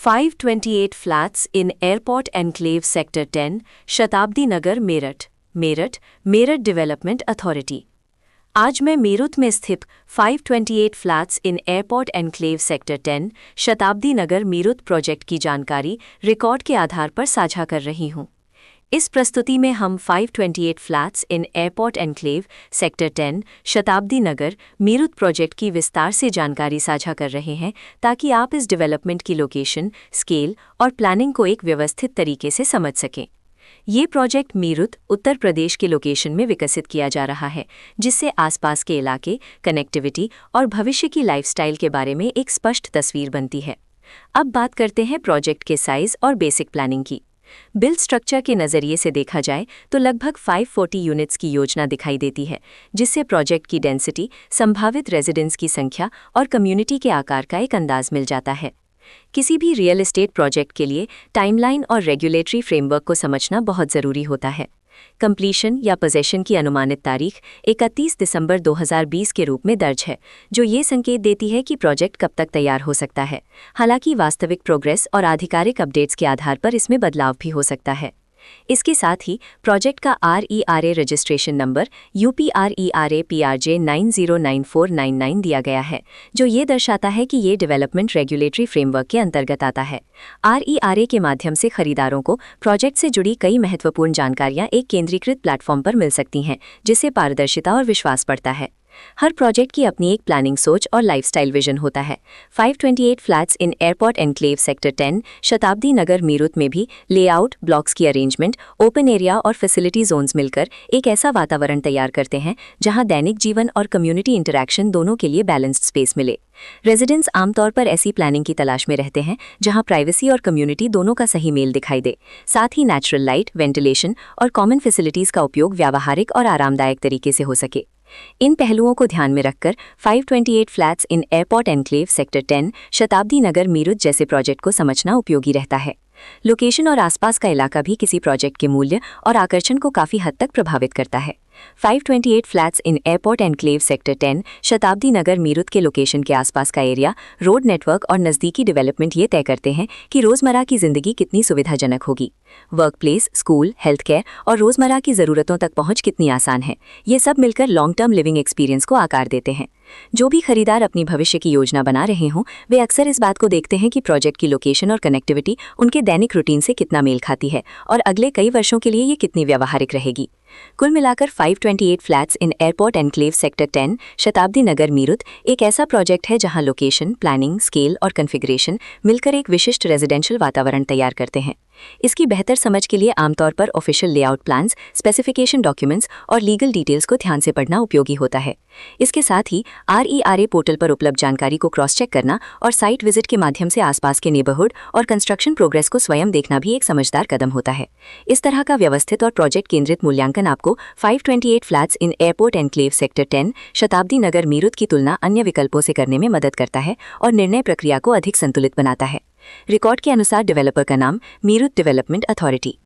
528 flats in Airport Enclave Sector 10, शताब्दी Nagar Meerut development authority. आज मैं मेरठ में स्थित 528 फ्लैट्स इन एयरपोर्ट एनक्लेव सेक्टर 10, शताब्दी नगर मेरठ प्रोजेक्ट की जानकारी रिकॉर्ड के आधार पर साझा कर रही हूँ। इस प्रस्तुति में हम 528 फ्लैट्स इन एयरपोर्ट एनक्लेव सेक्टर 10, शताब्दी नगर मेरठ प्रोजेक्ट की विस्तार से जानकारी साझा कर रहे हैं ताकि आप इस डेवलपमेंट की लोकेशन, स्केल और प्लानिंग को एक व्यवस्थित तरीके से समझ सकें। ये प्रोजेक्ट मेरठ, उत्तर प्रदेश के लोकेशन में विकसित किया जा रहा है, जिससे आसपास के इलाके, कनेक्टिविटी और भविष्य की लाइफस्टाइल के बारे में एक स्पष्ट तस्वीर बनती है। अब बात करते हैं प्रोजेक्ट के साइज और बेसिक प्लानिंग की। बिल्ड स्ट्रक्चर के नज़रिए से देखा जाए तो लगभग 540 यूनिट्स की योजना दिखाई देती है, जिससे प्रोजेक्ट की डेंसिटी, संभावित रेजिडेंट्स की संख्या और कम्युनिटी के आकार का एक अंदाज मिल जाता है। किसी भी रियल एस्टेट प्रोजेक्ट के लिए टाइमलाइन और रेगुलेटरी फ्रेमवर्क को समझना बहुत ज़रूरी होता है। कंप्लीशन या पोजेशन की अनुमानित तारीख 31 दिसंबर 2020 के रूप में दर्ज है, जो ये संकेत देती है कि प्रोजेक्ट कब तक तैयार हो सकता है। हालांकि वास्तविक प्रोग्रेस और आधिकारिक अपडेट्स के आधार पर इसमें बदलाव भी हो सकता है। इसके साथ ही प्रोजेक्ट का RERA registration number UPRERA PRJ 909499 दिया गया है, जो ये दर्शाता है कि ये डेवलपमेंट रेगुलेटरी फ्रेमवर्क के अंतर्गत आता है। RERA के माध्यम से खरीदारों को प्रोजेक्ट से जुड़ी कई महत्वपूर्ण जानकारियां एक केंद्रीकृत प्लेटफॉर्म पर मिल सकती हैं, जिससे पारदर्शिता और विश्वास बढ़ता है। हर प्रोजेक्ट की अपनी एक प्लानिंग सोच और लाइफस्टाइल विजन होता है। 528 फ्लैट्स इन एयरपोर्ट एनक्लेव सेक्टर 10, शताब्दी नगर मेरठ में भी लेआउट, ब्लॉक्स की अरेंजमेंट, ओपन एरिया और फैसिलिटी जोन्स मिलकर एक ऐसा वातावरण तैयार करते हैं जहां दैनिक जीवन और कम्युनिटी इंटरैक्शन दोनों के लिए बैलेंस्ड स्पेस मिले। रेजिडेंट्स आमतौर पर ऐसी प्लानिंग की तलाश में रहते हैं जहां प्राइवेसी और कम्युनिटी दोनों का सही मेल दिखाई दे। साथ ही नेचुरल लाइट, वेंटिलेशन और कॉमन फैसिलिटीज का उपयोग व्यावहारिक और आरामदायक तरीके से हो सके। इन पहलुओं को ध्यान में रखकर 528 फ्लैट्स इन एयरपोर्ट एनक्लेव सेक्टर 10, शताब्दी नगर मेरठ जैसे प्रोजेक्ट को समझना उपयोगी रहता है। लोकेशन और आसपास का इलाका भी किसी प्रोजेक्ट के मूल्य और आकर्षण को काफ़ी हद तक प्रभावित करता है। 528 फ्लैट्स इन एयरपोर्ट एनक्लेव सेक्टर 10, शताब्दी नगर मेरठ के लोकेशन के आसपास का एरिया, रोड नेटवर्क और नज़दीकी डेवलपमेंट ये तय करते हैं कि रोज़मर्रा की ज़िंदगी कितनी सुविधाजनक होगी। Work place, school, health care और रोज़मर्रा की ज़रूरतों तक पहुँच कितनी आसान है, ये सब मिलकर लॉन्ग टर्म लिविंग एक्सपीरियंस को आकार देते हैं। जो भी खरीदार अपनी भविष्य की योजना बना रहे हों, वे अक्सर इस बात को देखते हैं कि प्रोजेक्ट की लोकेशन और कनेक्टिविटी उनके दैनिक रूटीन से कितना मेल खाती है और अगले कई वर्षों के लिए ये कितनी व्यावहारिक रहेगी। कुल मिलाकर 528 फ्लैट्स इन एयरपोर्ट एनक्लेव सेक्टर 10, शताब्दी नगर मेरठ एक ऐसा प्रोजेक्ट है जहां लोकेशन, प्लानिंग, स्केल और कॉन्फ़िगरेशन मिलकर एक विशिष्ट रेजिडेंशियल वातावरण तैयार करते हैं। इसकी बेहतर समझ के लिए आमतौर पर official layout plans, specification documents और लीगल डिटेल्स को ध्यान से पढ़ना उपयोगी होता है। इसके साथ ही RERA पोर्टल पर उपलब्ध जानकारी को क्रॉस चेक करना और साइट विजिट के माध्यम से आसपास के नेबरहुड और कंस्ट्रक्शन प्रोग्रेस को स्वयं देखना भी एक समझदार कदम होता है। इस तरह का व्यवस्थित और प्रोजेक्ट केंद्रित मूल्यांकन आपको 528 फ्लैट्स इन एयरपोर्ट एनक्लेव सेक्टर 10, शताब्दी नगर मेरठ की तुलना अन्य विकल्पों से करने में मदद करता है और निर्णय प्रक्रिया को अधिक संतुलित बनाता है। रिकॉर्ड के अनुसार डेवलपर का नाम मेरठ डेवलपमेंट अथॉरिटी।